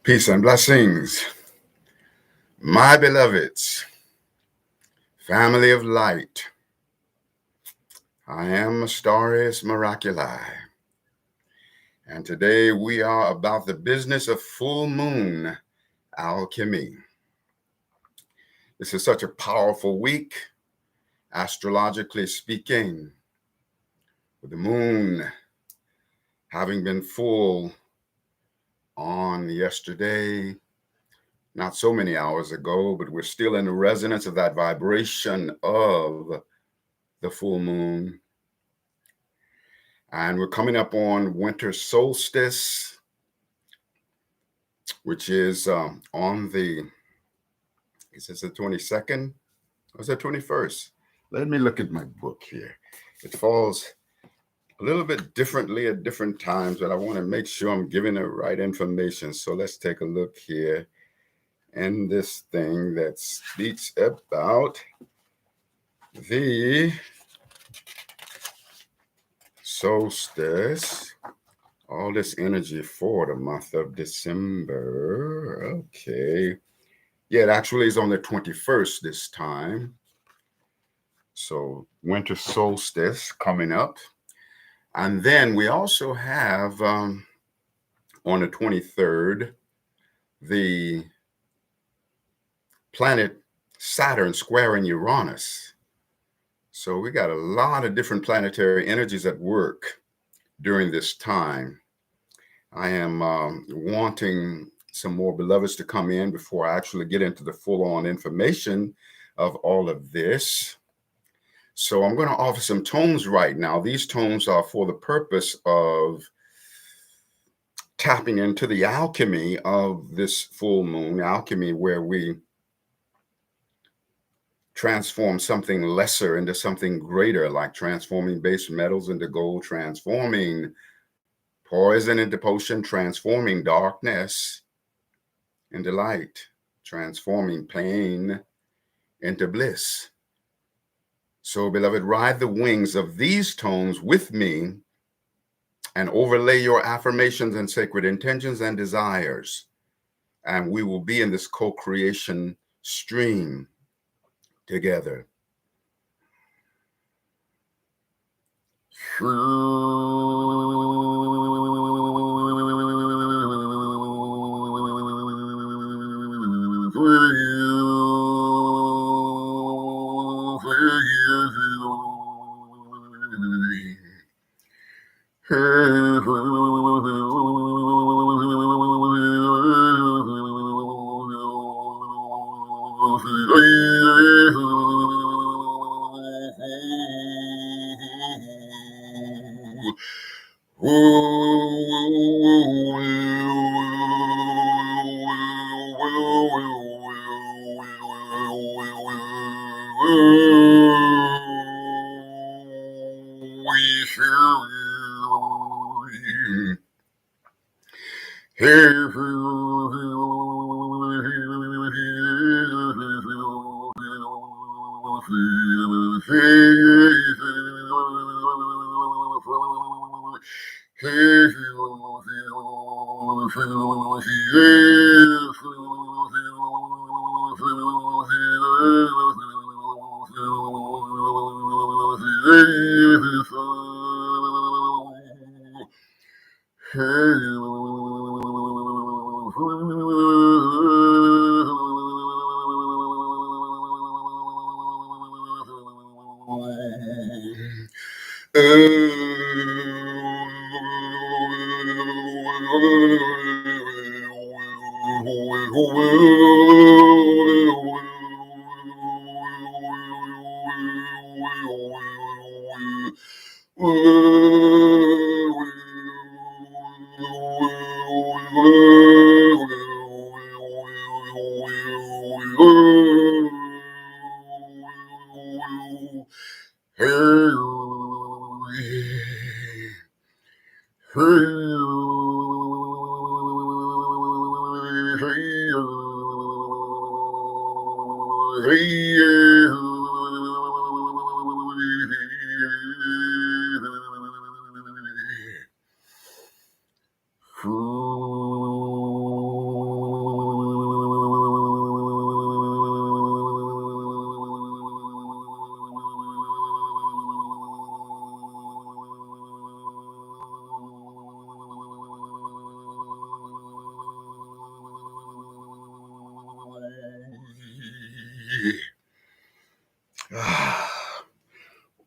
Peace and blessings, my beloveds, family of light. I am Astarius MIRACULII, and today we are about the business of full moon alchemy. This is such a powerful week, astrologically speaking, with the moon having been full on yesterday, not so many hours ago, but we're still in the resonance of that vibration of the full moon. And we're coming up on winter solstice, which is on the, is this the 22nd? Or is it 21st? Let me look at my book here. It falls a little bit differently at different times, but I want to make sure I'm giving the right information. So let's take a look here. And this thing that speaks about the solstice, all this energy for the month of December. Okay. Yeah, it actually is on the 21st this time. So winter solstice coming up. And then we also have on the 23rd, the planet Saturn squaring Uranus. So we got a lot of different planetary energies at work during this time. I am wanting some more beloveds to come in before I actually get into the full-on information of all of this. So I'm going to offer some tones right now. These tones are for the purpose of tapping into the alchemy of this full moon, alchemy where we transform something lesser into something greater, like transforming base metals into gold, transforming poison into potion, transforming darkness into light, transforming pain into bliss. So, beloved, ride the wings of these tones with me and overlay your affirmations and sacred intentions and desires. And we will be in this co-creation stream together.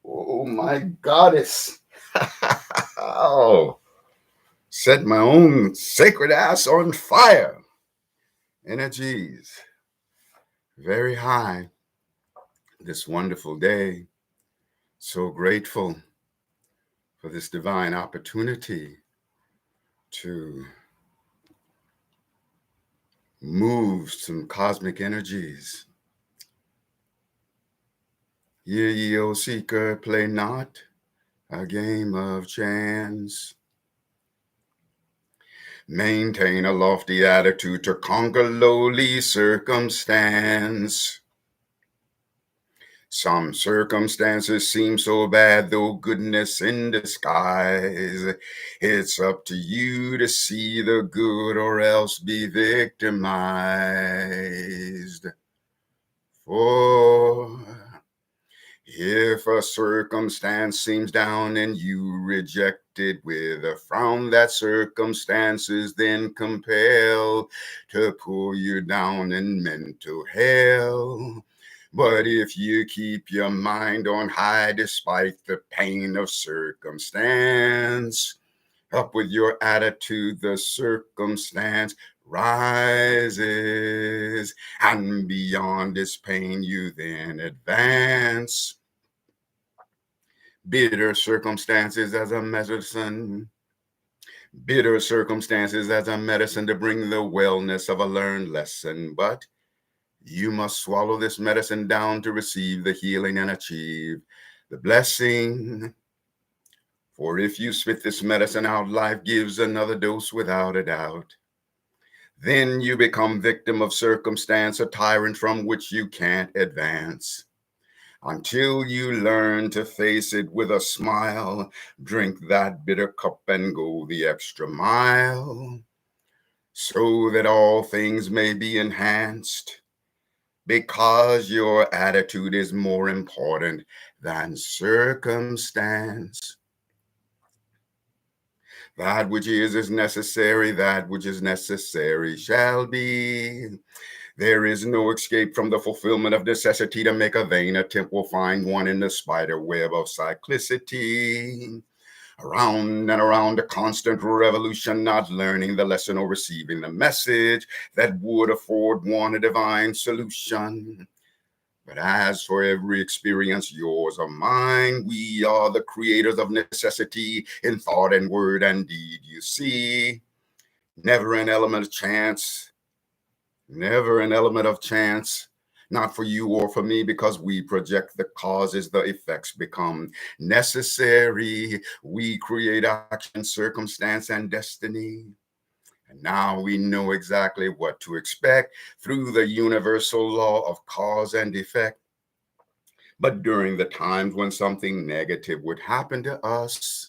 Oh, my goddess. Oh, set my own sacred ass on fire. Energies very high this wonderful day. So grateful for this divine opportunity to move some cosmic energies. Hear ye, O seeker, play not a game of chance. Maintain a lofty attitude to conquer lowly circumstance. Some circumstances seem so bad, though goodness in disguise. It's up to you to see the good or else be victimized. For if a circumstance seems down and you reject it with a frown, that circumstance is then compelled to pull you down in mental hell. But if you keep your mind on high despite the pain of circumstance, up with your attitude, the circumstance rises, and beyond its pain you then advance. Bitter circumstances as a medicine. Bitter circumstances as a medicine to bring the wellness of a learned lesson. But you must swallow this medicine down to receive the healing and achieve the blessing. For if you spit this medicine out, life gives another dose without a doubt. Then you become victim of circumstance, a tyrant from which you can't advance. Until you learn to face it with a smile, drink that bitter cup and go the extra mile, so that all things may be enhanced, because your attitude is more important than circumstance. That which is necessary, that which is necessary shall be. There is no escape from the fulfillment of necessity. To make a vain attempt will find one in the spider web of cyclicity. Around and around a constant revolution, not learning the lesson or receiving the message that would afford one a divine solution. But as for every experience, yours or mine, we are the creators of necessity in thought and word and deed, you see. Never an element of chance, never an element of chance, not for you or for me, because we project the causes, the effects become necessary. We create action, circumstance, and destiny. And now we know exactly what to expect through the universal law of cause and effect. But during the times when something negative would happen to us,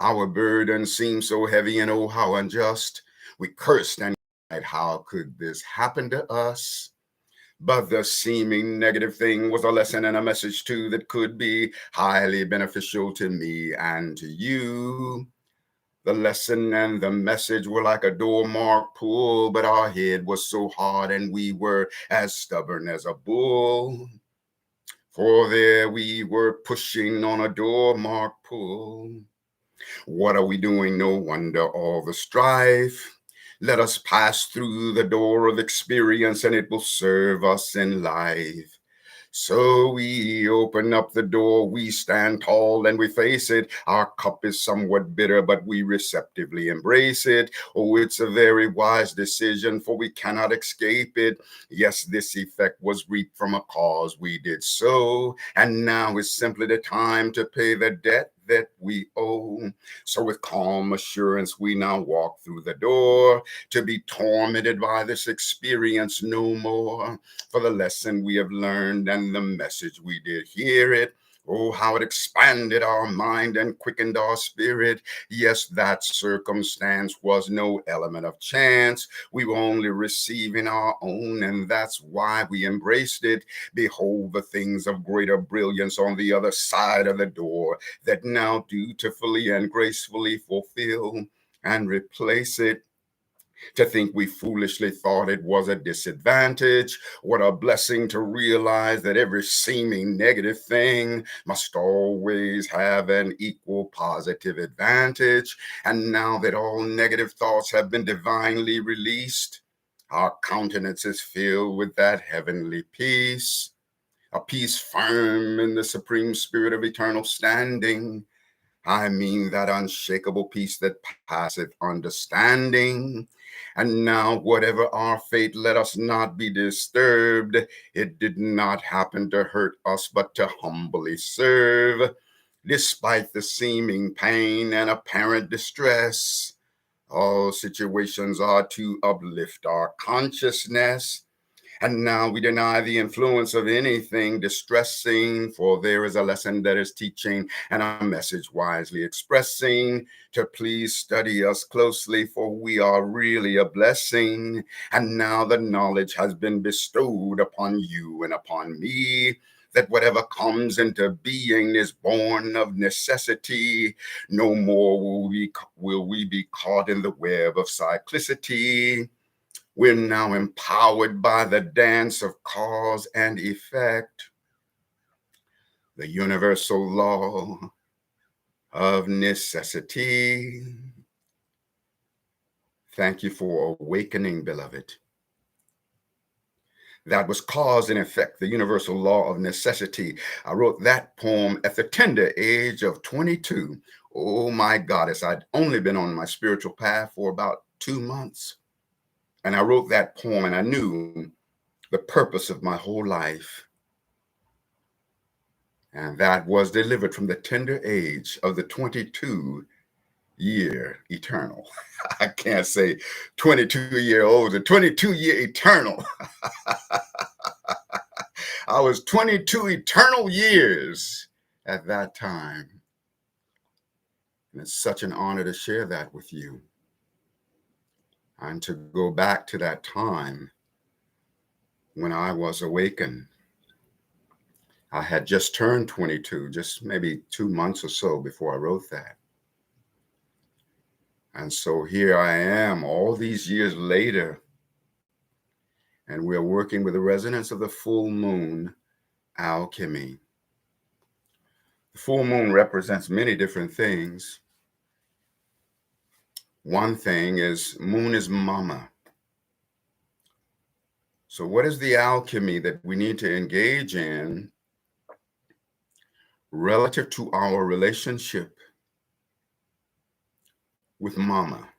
our burden seemed so heavy and oh, how unjust. We cursed and cried, how could this happen to us? But the seeming negative thing was a lesson and a message too that could be highly beneficial to me and to you. The lesson and the message were like a door marked pool, but our head was so hard and we were as stubborn as a bull. For there we were pushing on a door marked pool. What are we doing? No wonder all the strife. Let us pass through the door of experience and it will serve us in life. So we open up the door, we stand tall and we face it. Our cup is somewhat bitter, but we receptively embrace it. Oh, it's a very wise decision, for we cannot escape it. Yes, this effect was reaped from a cause we did so, and now is simply the time to pay the debt that we owe. So with calm assurance, we now walk through the door to be tormented by this experience no more. For the lesson we have learned and the message we did hear it. Oh, how it expanded our mind and quickened our spirit. Yes, that circumstance was no element of chance. We were only receiving our own, and that's why we embraced it. Behold the things of greater brilliance on the other side of the door that now dutifully and gracefully fulfill and replace it. To think we foolishly thought it was a disadvantage. What a blessing to realize that every seeming negative thing must always have an equal positive advantage. And now that all negative thoughts have been divinely released, our countenance is filled with that heavenly peace, a peace firm in the supreme spirit of eternal standing. I mean that unshakable peace that passeth understanding. And now, whatever our fate, let us not be disturbed. It did not happen to hurt us, but to humbly serve. Despite the seeming pain and apparent distress, all situations are to uplift our consciousness. And now we deny the influence of anything distressing, for there is a lesson that is teaching and a message wisely expressing. To please study us closely, for we are really a blessing. And now the knowledge has been bestowed upon you and upon me, that whatever comes into being is born of necessity. No more will we be caught in the web of cyclicity. We're now empowered by the dance of cause and effect, the universal law of necessity. Thank you for awakening, beloved. That was cause and effect, the universal law of necessity. I wrote that poem at the tender age of 22. Oh my goddess, I'd only been on my spiritual path for about 2 months. And I wrote that poem and I knew the purpose of my whole life. And that was delivered from the tender age of the 22-year eternal. I can't say 22-year-old, the 22-year eternal. I was 22 eternal years at that time. And it's such an honor to share that with you. And to go back to that time when I was awakened. I had just turned 22, just maybe 2 months or so before I wrote that. And so here I am all these years later, and we're working with the resonance of the full moon, alchemy. The full moon represents many different things. One thing is moon is mama. So what is the alchemy that we need to engage in relative to our relationship with mama?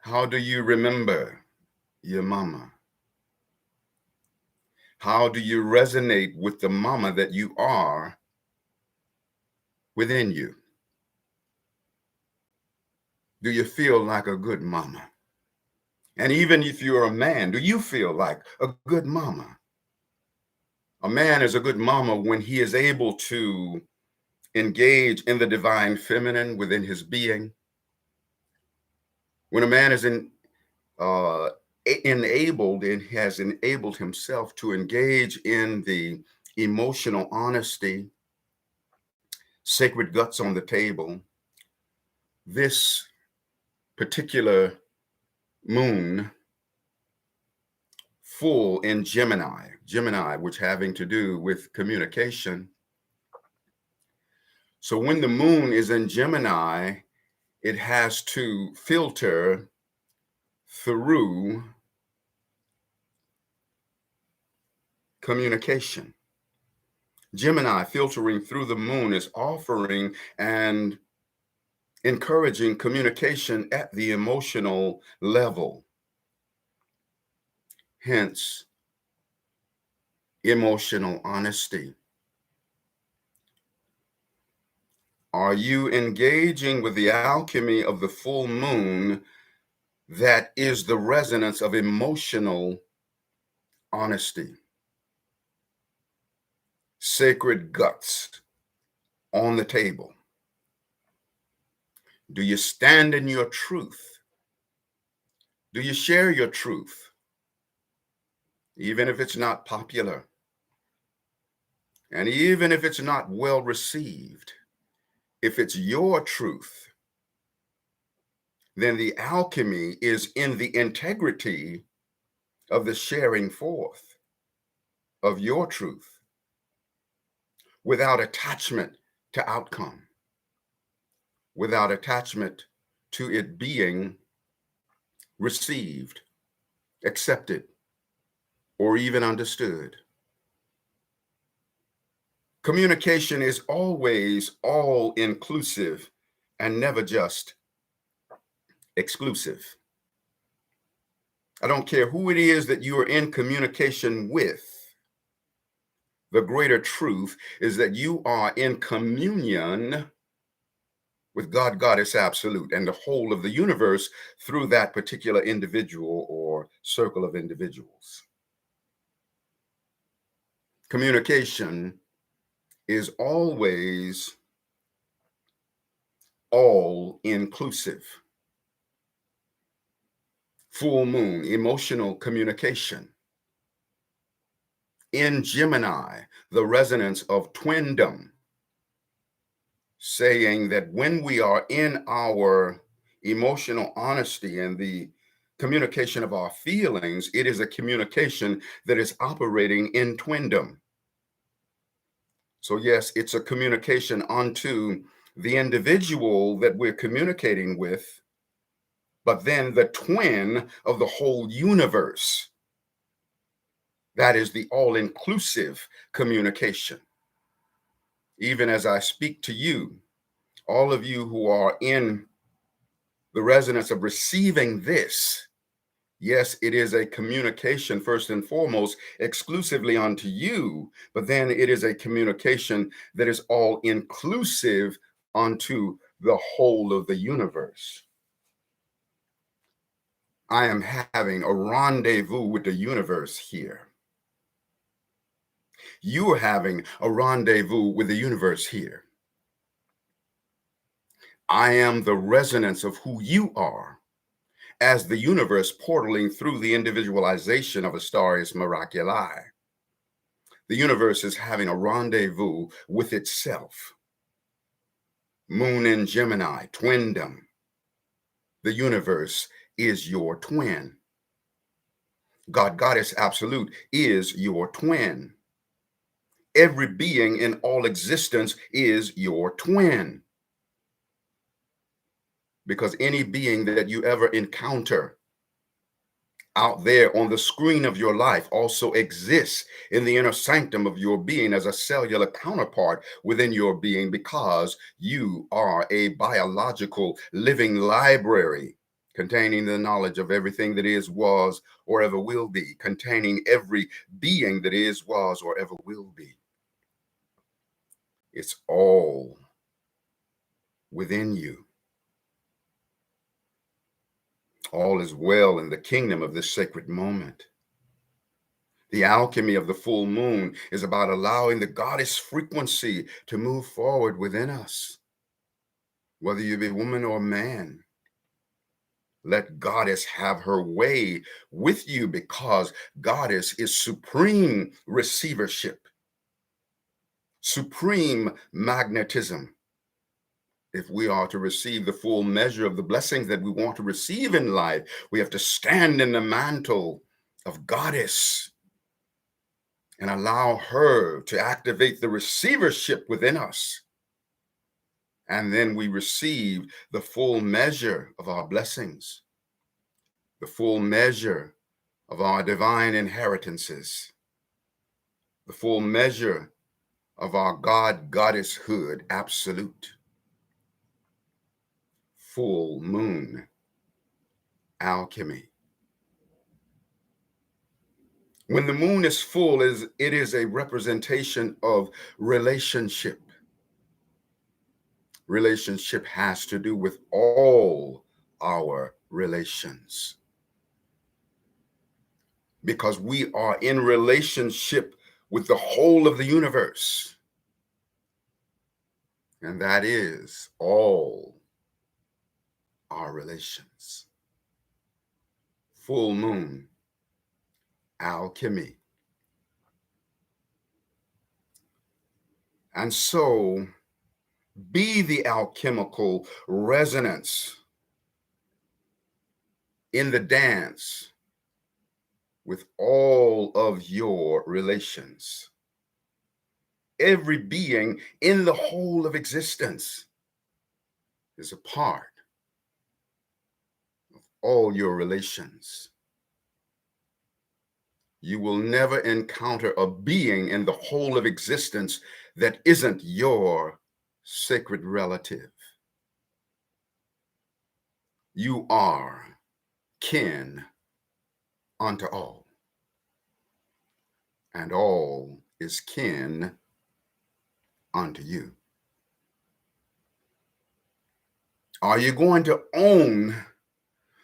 How do you remember your mama? How do you resonate with the mama that you are within you? Do you feel like a good mama? And even if you're a man, do you feel like a good mama? A man is a good mama when he is able to engage in the divine feminine within his being. When a man is enabled and has enabled himself to engage in the emotional honesty, sacred guts on the table, this particular moon full in Gemini, which having to do with communication. So when the moon is in Gemini, it has to filter through communication. Gemini filtering through the moon is offering and encouraging communication at the emotional level. Hence, emotional honesty. Are you engaging with the alchemy of the full moon that is the resonance of emotional honesty? Sacred guts on the table. Do you stand in your truth? Do you share your truth? Even if it's not popular, and even if it's not well received, if it's your truth, then the alchemy is in the integrity of the sharing forth of your truth without attachment to outcome, without attachment to it being received, accepted, or even understood. Communication is always all inclusive and never just exclusive. I don't care who it is that you are in communication with. The greater truth is that you are in communion with God, Goddess Absolute, and the whole of the universe through that particular individual or circle of individuals. Communication is always all inclusive. Full moon, emotional communication. In Gemini, the resonance of twindom, saying that when we are in our emotional honesty and the communication of our feelings, it is a communication that is operating in twindom. So yes, it's a communication unto the individual that we're communicating with, but then the twin of the whole universe. That is the all-inclusive communication. Even as I speak to you, all of you who are in the resonance of receiving this, yes, it is a communication first and foremost, exclusively unto you, but then it is a communication that is all inclusive unto the whole of the universe. I am having a rendezvous with the universe here. You are having a rendezvous with the universe here. I am the resonance of who you are as the universe portaling through the individualization of Astarius MIRACULII. The universe is having a rendezvous with itself. Moon in Gemini, twindom. The universe is your twin. God, Goddess Absolute is your twin. Every being in all existence is your twin. Because any being that you ever encounter out there on the screen of your life also exists in the inner sanctum of your being as a cellular counterpart within your being, because you are a biological living library containing the knowledge of everything that is, was, or ever will be, containing every being that is, was, or ever will be. It's all within you. All is well in the kingdom of this sacred moment. The alchemy of the full moon is about allowing the goddess frequency to move forward within us. Whether you be woman or man, let goddess have her way with you, because goddess is supreme receivership, supreme magnetism. If we are to receive the full measure of the blessings that we want to receive in life, we have to stand in the mantle of goddess and allow her to activate the receivership within us. And then we receive the full measure of our blessings, the full measure of our divine inheritances, the full measure of our God-goddesshood absolute. Full moon alchemy. When the moon is full, it is a representation of relationship. Relationship has to do with all our relations, because we are in relationship with the whole of the universe, and that is all our relations. Full moon alchemy. And so be the alchemical resonance in the dance with all of your relations. Every being in the whole of existence is a part of all your relations. You will never encounter a being in the whole of existence that isn't your sacred relative. You are kin unto all, and all is kin unto you. Are you going to own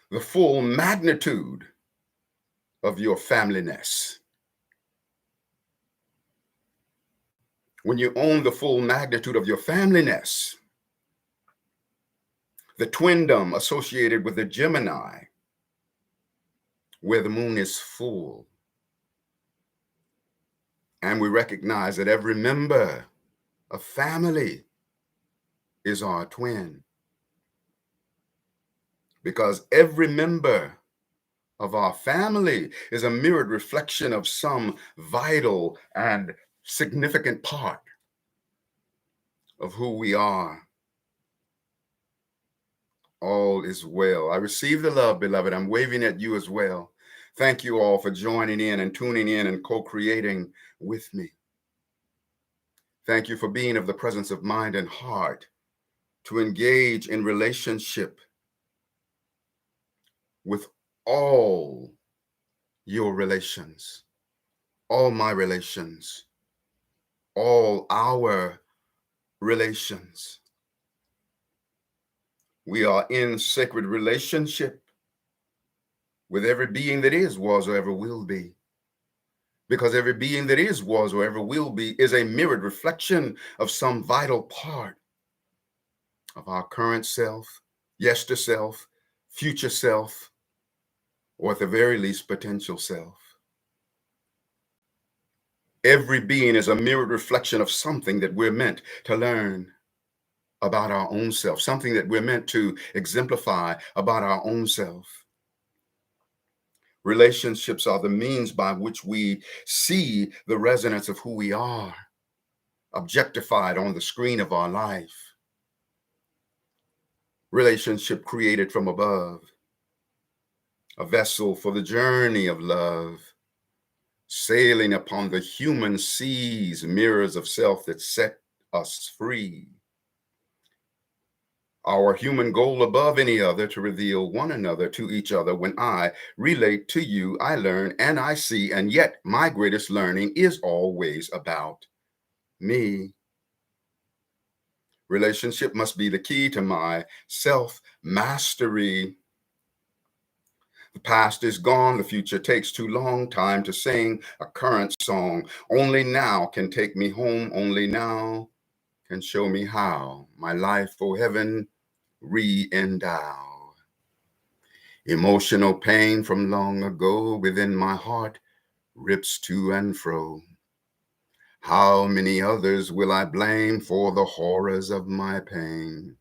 the full magnitude of your familyness? When you own the full magnitude of your familyness, the twindom associated with the Gemini, where the moon is full, and we recognize that every member of family is our twin, because every member of our family is a mirrored reflection of some vital and significant part of who we are. All is well. I receive the love, beloved. I'm waving at you as well. Thank you all for joining in and tuning in and co-creating with me. Thank you for being of the presence of mind and heart to engage in relationship with all your relations, all my relations, all our relations. We are in sacred relationship with every being that is, was, or ever will be. Because every being that is, was, or ever will be is a mirrored reflection of some vital part of our current self, yester self, future self, or at the very least, potential self. Every being is a mirrored reflection of something that we're meant to learn about our own self, something that we're meant to exemplify about our own self. Relationships are the means by which we see the resonance of who we are. objectified on the screen of our life. Relationship created from above, a vessel for the journey of love, sailing upon the human seas, mirrors of self that set us free. Our human goal above any other, to reveal one another to each other. When I relate to you, I learn and I see, and yet my greatest learning is always about me. Relationship must be the key to my self-mastery. The past is gone, the future takes too long. Time to sing a current song. Only now can take me home, only now can show me how my life, oh heaven, re-endow. Emotional pain from long ago within my heart rips to and fro. How many others will I blame for the horrors of my pain?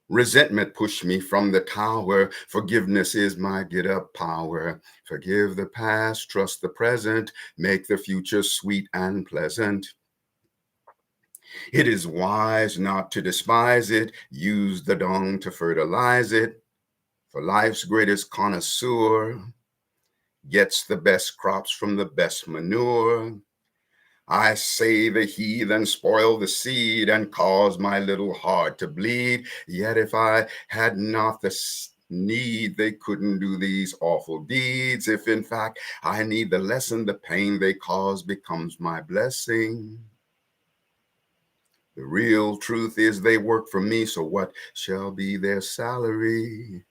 Resentment pushed me from the tower. Forgiveness is my get-up power. Forgive the past, trust the present, make the future sweet and pleasant. It is wise not to despise it. Use the dung to fertilize it. For life's greatest connoisseur gets the best crops from the best manure. I say the heathen spoil the seed and cause my little heart to bleed. Yet if I had not the need, they couldn't do these awful deeds. If in fact I need the lesson, the pain they cause becomes my blessing. The real truth is they work for me, so what shall be their salary?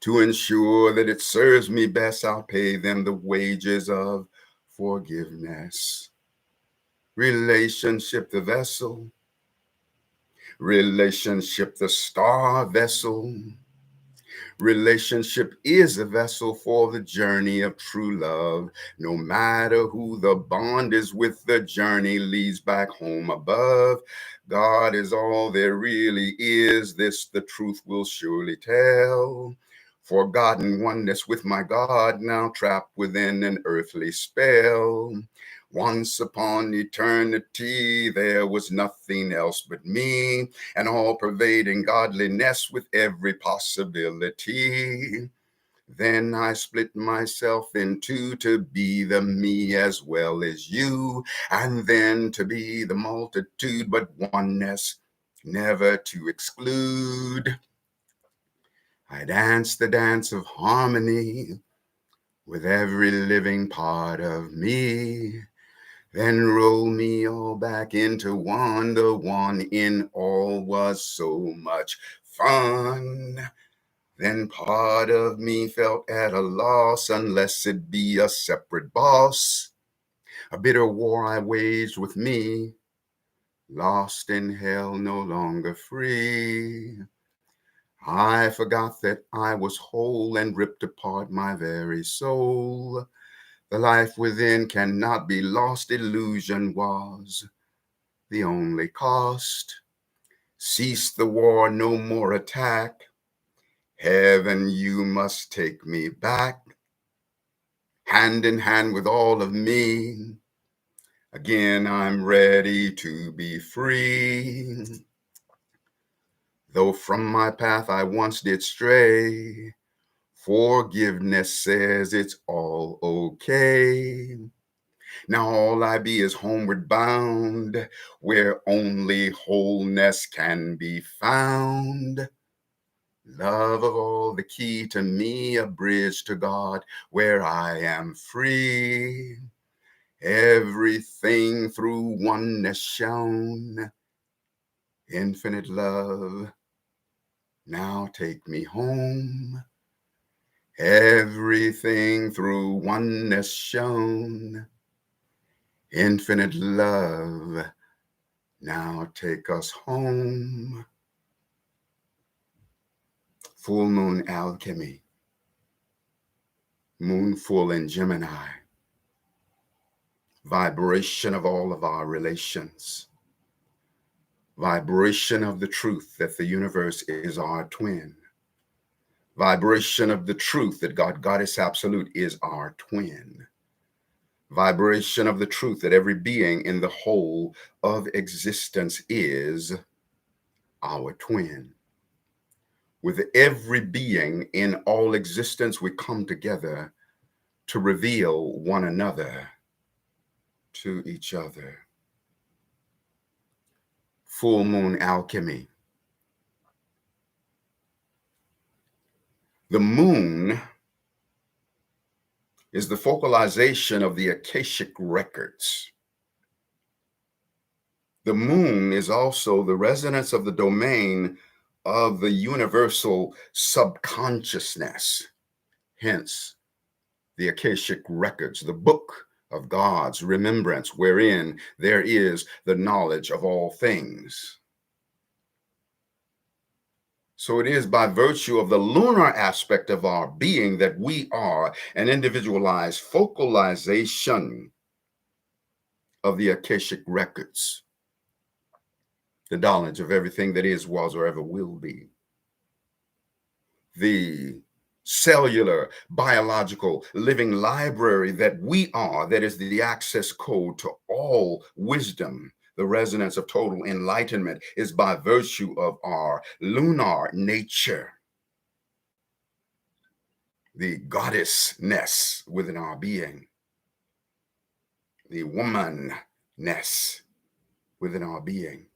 To ensure that it serves me best, I'll pay them the wages of forgiveness. Relationship the vessel, relationship the star vessel. Relationship is a vessel for the journey of true love. No matter who the bond is with, the journey leads back home above. God is all there really is, this the truth will surely tell. Forgotten oneness with my God, now trapped within an earthly spell. Once upon eternity, there was nothing else but me, an all-pervading godliness with every possibility. Then I split myself in two to be the me as well as you, and then to be the multitude, but oneness, never to exclude. I dance the dance of harmony with every living part of me. Then roll me all back into one. The one in all was so much fun. Then part of me felt at a loss, unless it be a separate boss. A bitter war I waged with me, lost in hell, no longer free. I forgot that I was whole and ripped apart my very soul. The life within cannot be lost. Illusion was the only cost. Cease the war, no more attack. Heaven, you must take me back. Hand in hand with all of me. Again, I'm ready to be free. Though from my path I once did stray, forgiveness says it's all okay. Now all I be is homeward bound, where only wholeness can be found. Love of all the key to me, a bridge to God where I am free. Everything through oneness shown, infinite love, now take me home. Everything through oneness shown, infinite love, now take us home. Full moon alchemy, moon full in Gemini, vibration of all of our relations, vibration of the truth that the universe is our twin, vibration of the truth that God, Goddess Absolute is our twin, vibration of the truth that every being in the whole of existence is our twin. With every being in all existence, we come together to reveal one another to each other. Full moon alchemy. The moon is the focalization of the Akashic records. The moon is also the resonance of the domain of the universal subconsciousness, hence the Akashic records, the book of God's remembrance, wherein there is the knowledge of all things. So it is by virtue of the lunar aspect of our being that we are an individualized focalization of the Akashic records, the knowledge of everything that is, was, or ever will be. The cellular, biological, living library that we are, that is the access code to all wisdom. The resonance of total enlightenment is by virtue of our lunar nature, the goddessness within our being, the womanness within our being.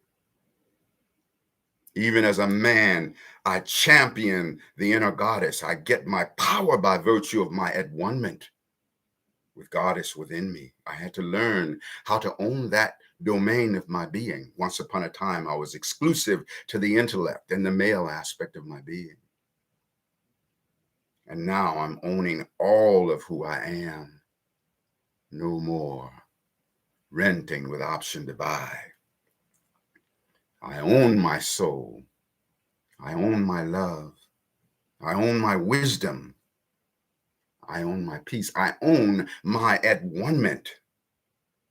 Even as a man, I champion the inner goddess. I get my power by virtue of my at-one-ment with goddess within me. I had to learn how to own that domain of my being. Once upon a time, I was exclusive to the intellect and the male aspect of my being. And now I'm owning all of who I am. No more renting with option to buy. I own my soul. I own my love. I own my wisdom. I own my peace. I own my at-one-ment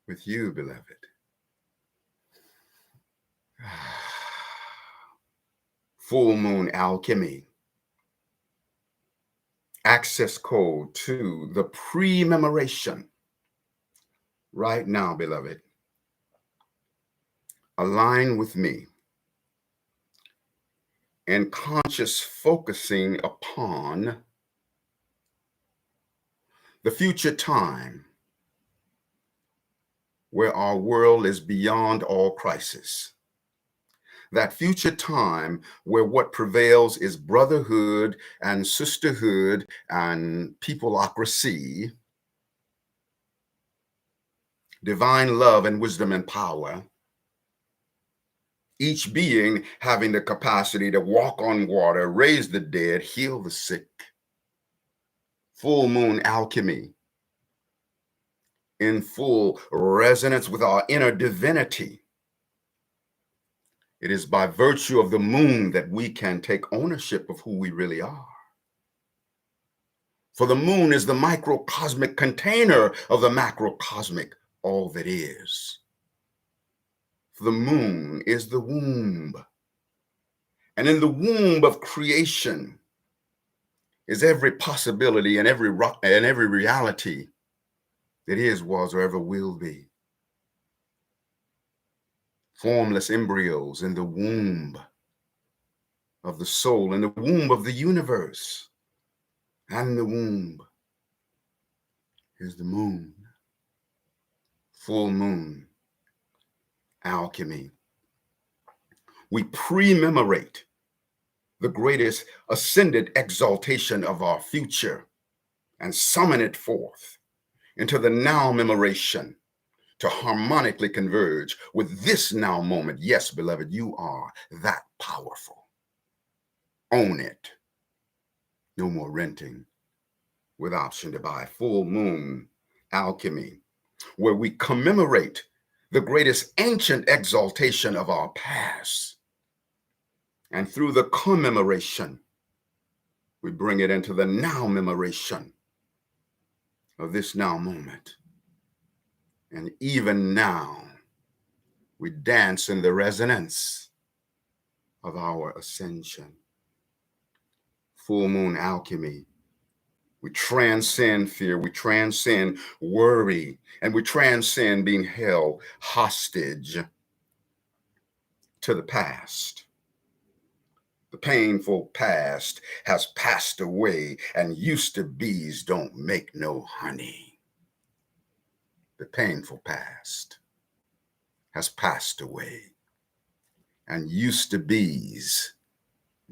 with you, beloved. Full moon alchemy. Access code to the pre-memoration. Right now, beloved, align with me in conscious focusing upon the future time where our world is beyond all crisis. That future time where what prevails is brotherhood and sisterhood and peopleocracy, divine love and wisdom and power, each being having the capacity to walk on water, raise the dead, heal the sick. Full moon alchemy in full resonance with our inner divinity. It is by virtue of the moon that we can take ownership of who we really are. For the moon is the microcosmic container of the macrocosmic, all that is. For the moon is the womb. And in the womb of creation is every possibility and every reality that is, was, or ever will be. Formless embryos in the womb of the soul, in the womb of the universe. And the womb is the moon. Full moon alchemy. We pre-memorate the greatest ascended exaltation of our future and summon it forth into the now memoration to harmonically converge with this now moment. Yes, beloved, you are that powerful. Own it. No more renting with option to buy. Full moon alchemy, where we commemorate the greatest ancient exaltation of our past. And through the commemoration, we bring it into the now memoration of this now moment. And even now, we dance in the resonance of our ascension. Full moon alchemy We transcend fear, we transcend worry, and we transcend being held hostage to the past. The painful past has passed away, and used to be's don't make no honey. The painful past has passed away, and used to be's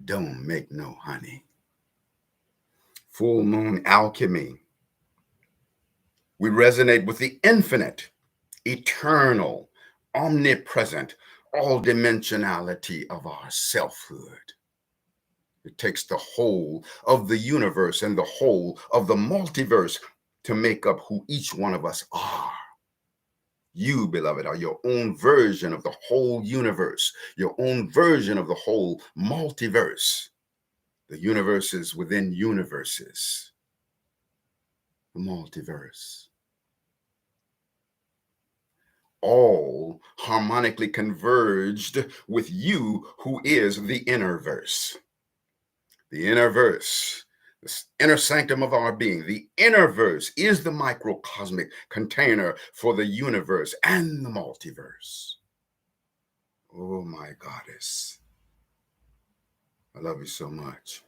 don't make no honey. Full moon alchemy. We resonate with the infinite, eternal, omnipresent, all dimensionality of our selfhood. It takes the whole of the universe and the whole of the multiverse to make up who each one of us are. You, beloved, are your own version of the whole universe, your own version of the whole multiverse. The universes within universes, the multiverse. All harmonically converged with you, who is the inner verse. The inner verse, the inner sanctum of our being. The inner verse is the microcosmic container for the universe and the multiverse. Oh, my goddess. I love you so much.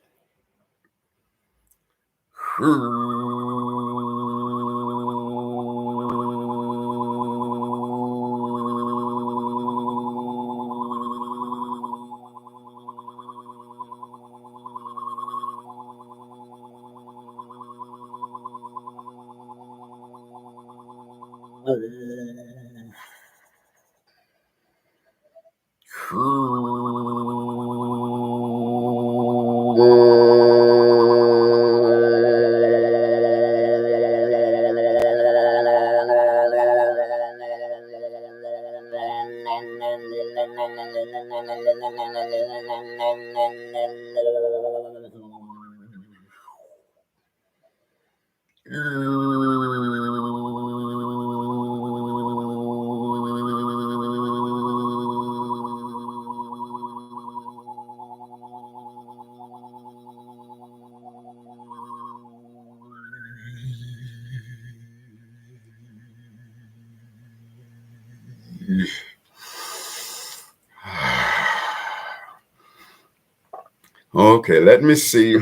Okay, let me see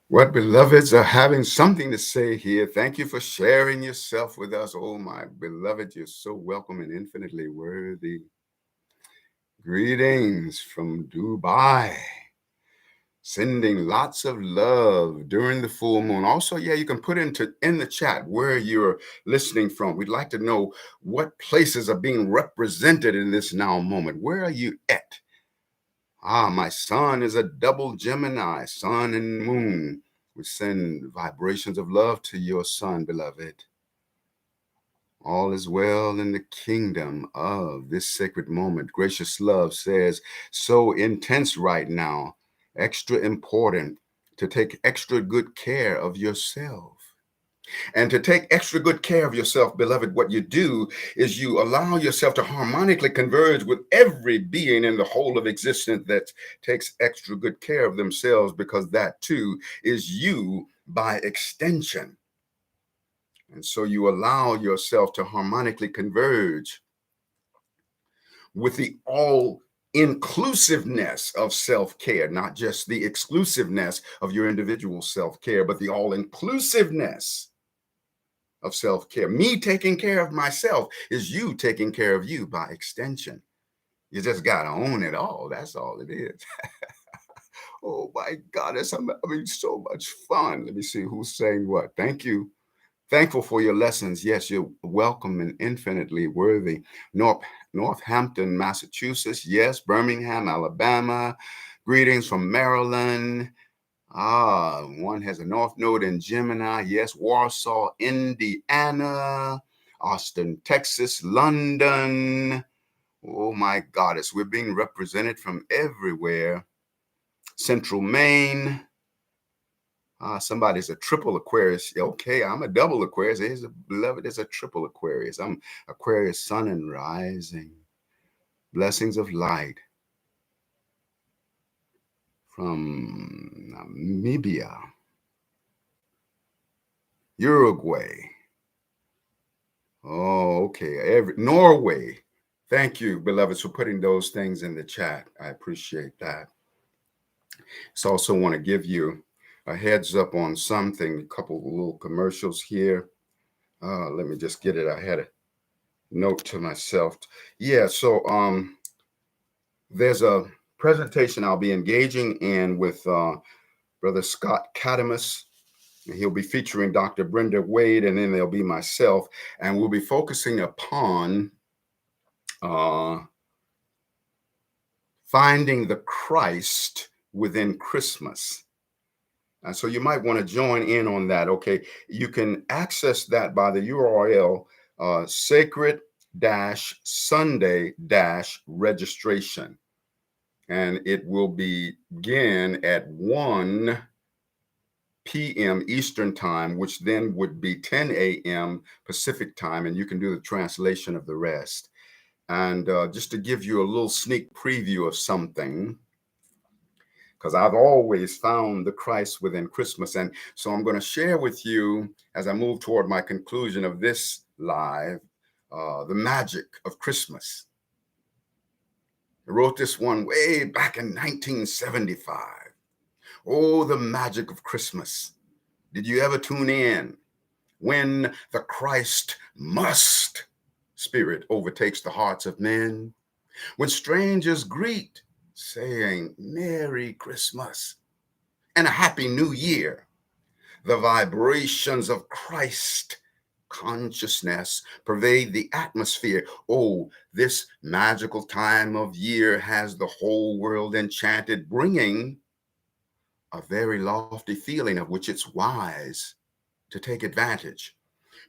what beloveds are having something to say here. Thank you for sharing yourself with us. Oh, my beloved, you're so welcome and infinitely worthy. Greetings from Dubai. Sending lots of love during the full moon. Also, yeah, you can put in the chat where you're listening from. We'd like to know what places are being represented in this now moment. Where are you at? My sun is a double Gemini, sun and moon. We send vibrations of love to your sun, beloved. All is well in the kingdom of this sacred moment. Gracious love says, so intense right now, extra important to take extra good care of yourself. And to take extra good care of yourself, beloved, what you do is you allow yourself to harmonically converge with every being in the whole of existence that takes extra good care of themselves, because that too is you by extension. And so you allow yourself to harmonically converge with the all inclusiveness of self-care, not just the exclusiveness of your individual self-care, but the all inclusiveness of self-care. Me taking care of myself is you taking care of you by extension. You just got to own it all. That's all it is. Oh my God, I'm having so much fun. Let me see who's saying what. Thank you. Thankful for your lessons. Yes, you're welcome and infinitely worthy. Northampton, Massachusetts. Yes, Birmingham, Alabama. Greetings from Maryland. One has a North Node in Gemini. Yes, Warsaw, Indiana. Austin, Texas. London. Oh my goddess, we're being represented from everywhere. Central Maine. Somebody's a triple Aquarius. Okay, I'm a double Aquarius. Here's a beloved is a triple Aquarius. I'm Aquarius, sun and rising. Blessings of light from Namibia. Uruguay. Oh, okay. Norway. Thank you, beloveds, for putting those things in the chat. I appreciate that. So also want to give you a heads up on something, a couple of little commercials here. Let me just get it. I had a note to myself. Yeah, so there's a presentation I'll be engaging in with Brother Scott Cadamus. He'll be featuring Dr. Brenda Wade, and then there'll be myself, and we'll be focusing upon finding the Christ within Christmas. And so you might want to join in on that. Okay, you can access that by the URL sacred-sunday-registration, and it will begin at 1 p.m. Eastern time, which then would be 10 a.m. Pacific time, and you can do the translation of the rest. And just to give you a little sneak preview of something, because I've always found the Christ within Christmas. And so I'm going to share with you, as I move toward my conclusion of this live, the magic of Christmas. I wrote this one way back in 1975. Oh, the magic of Christmas. Did you ever tune in when the Christ must spirit overtakes the hearts of men? When strangers greet, saying Merry Christmas and a Happy New Year, the vibrations of Christ consciousness pervade the atmosphere. Oh, this magical time of year has the whole world enchanted, bringing a very lofty feeling of which it's wise to take advantage.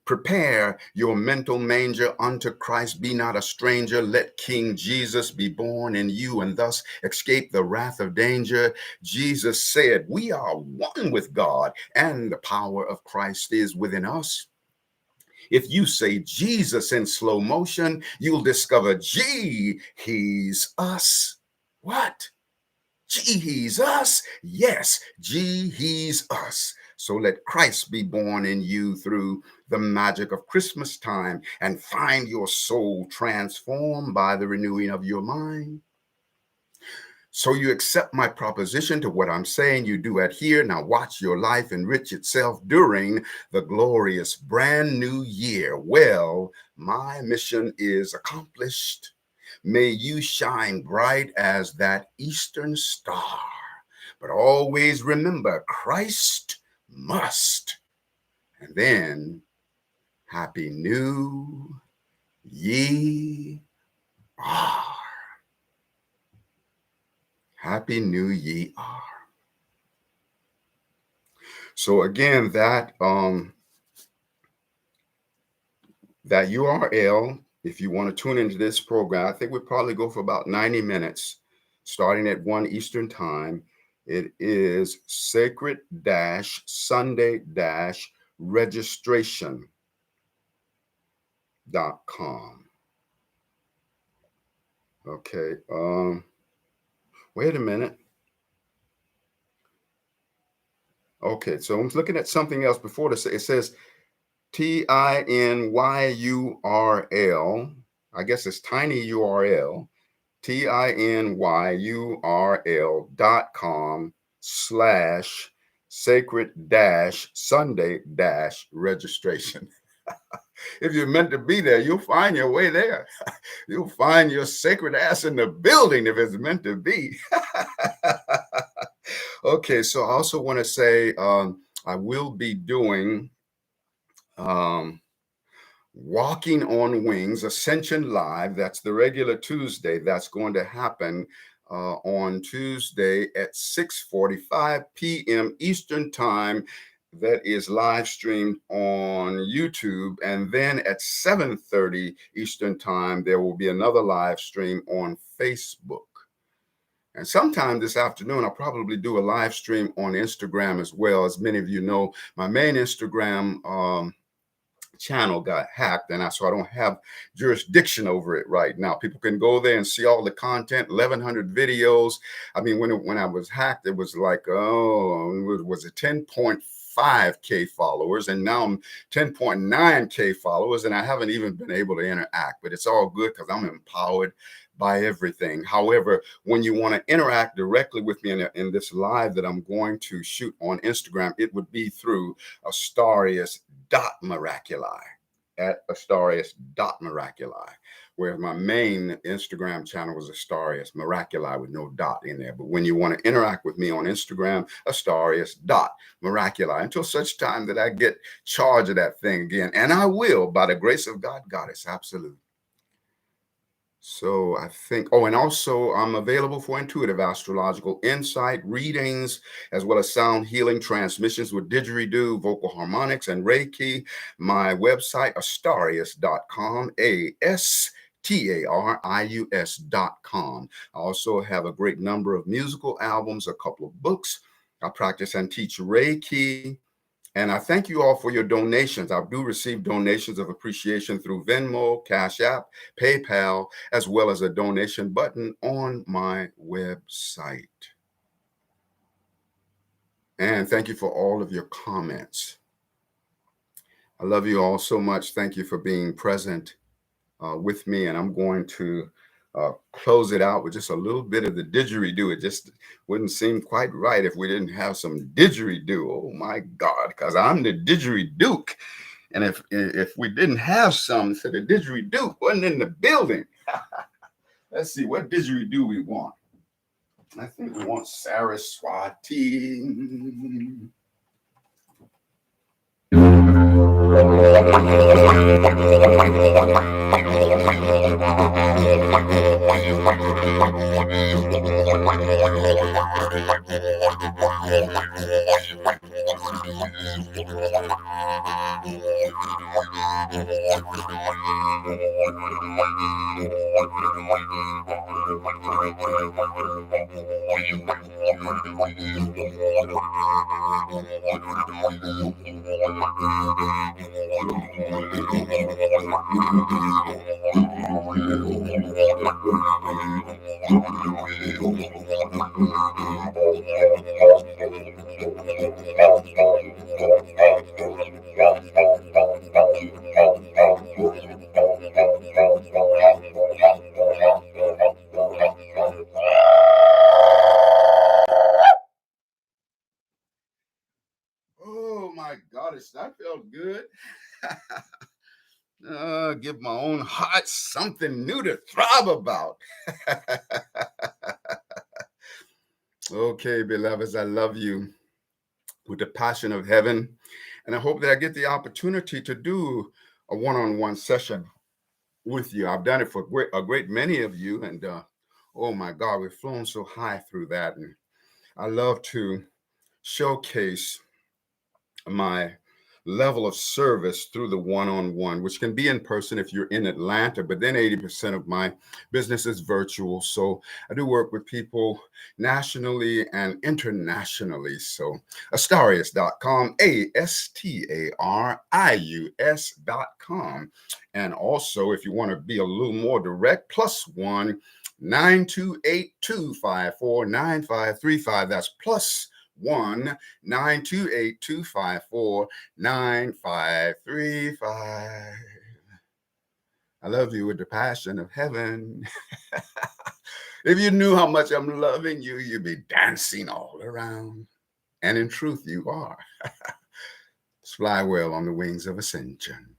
Prepare your mental manger unto Christ. Be not a stranger. Let King Jesus be born in you and thus escape the wrath of danger. Jesus said, we are one with God and the power of Christ is within us. If you say Jesus in slow motion, you'll discover, gee, he's us. What? Gee, he's us. Yes, gee, he's us. So let Christ be born in you through the magic of Christmas time and find your soul transformed by the renewing of your mind. So you accept my proposition to what I'm saying, you do adhere. Now watch your life enrich itself during the glorious brand new year. Well, my mission is accomplished. May you shine bright as that eastern star. But always remember, Christ must. And then, Happy New Ye are. Happy New Ye are. So again, that URL, if you want to tune into this program, I think we'll probably go for about 90 minutes, starting at 1 Eastern time. It is sacred-sunday-registration.com. Okay. Wait a minute. Okay, so I'm looking at something else before this. It says TINYURL. I guess it's tiny URL. TINYURL.com/sacred-sunday-registration. If you're meant to be there, you'll find your way there. You'll find your sacred ass in the building if it's meant to be. Okay, so I also want to say I will be doing Walking on Wings, Ascension Live. That's the regular Tuesday. That's going to happen on Tuesday at 6:45 p.m. Eastern Time. That is live streamed on YouTube. And then at 7:30 Eastern Time, there will be another live stream on Facebook. And sometime this afternoon, I'll probably do a live stream on Instagram as well. As many of you know, my main Instagram channel got hacked, and so I don't have jurisdiction over it right now. People can go there and see all the content, 1,100 videos. I mean, when I was hacked, it was like, was it 10.4 10.5K followers, and now I'm 10.9K followers, and I haven't even been able to interact, but it's all good because I'm empowered by everything. However, when you want to interact directly with me in this live that I'm going to shoot on Instagram, it would be through Astarius.Miraculi, at Astarius.Miraculi, where my main Instagram channel was Astarius Miraculi with no dot in there. But when you want to interact with me on Instagram, Astarius.Miraculi, until such time that I get charge of that thing again. And I will, by the grace of God, Goddess, absolute. So I think, oh, and also I'm available for intuitive astrological insight, readings, as well as sound healing transmissions with didgeridoo, vocal harmonics, and Reiki. My website, Astarius.com, Astarius.com. I also have a great number of musical albums, a couple of books. I practice and teach Reiki. And I thank you all for your donations. I do receive donations of appreciation through Venmo, Cash App, PayPal, as well as a donation button on my website. And thank you for all of your comments. I love you all so much. Thank you for being present with me. And I'm going to close it out with just a little bit of the didgeridoo. It just wouldn't seem quite right if we didn't have some didgeridoo. Oh my God, because I'm the didgeridook. And if we didn't have some, so the didgeridoo wasn't in the building. Let's see, what didgeridoo we want? I think we want Saraswati. Oh my goddess, that felt good. Give my own heart something new to throb about. Okay, beloveds, I love you with the passion of heaven. And I hope that I get the opportunity to do a one-on-one session with you. I've done it for a great many of you. And oh my God, we've flown so high through that. And I love to showcase my level of service through the one-on-one, which can be in person if you're in Atlanta, but then 80% of my business is virtual. So I do work with people nationally and internationally. So Astarius.com, Astarius.com. And also, if you want to be a little more direct, +1 928-254-9535. That's +1 928-254-9535. I love you with the passion of heaven. If you knew how much I'm loving you, you'd be dancing all around. And in truth, you are. Fly well on the wings of ascension.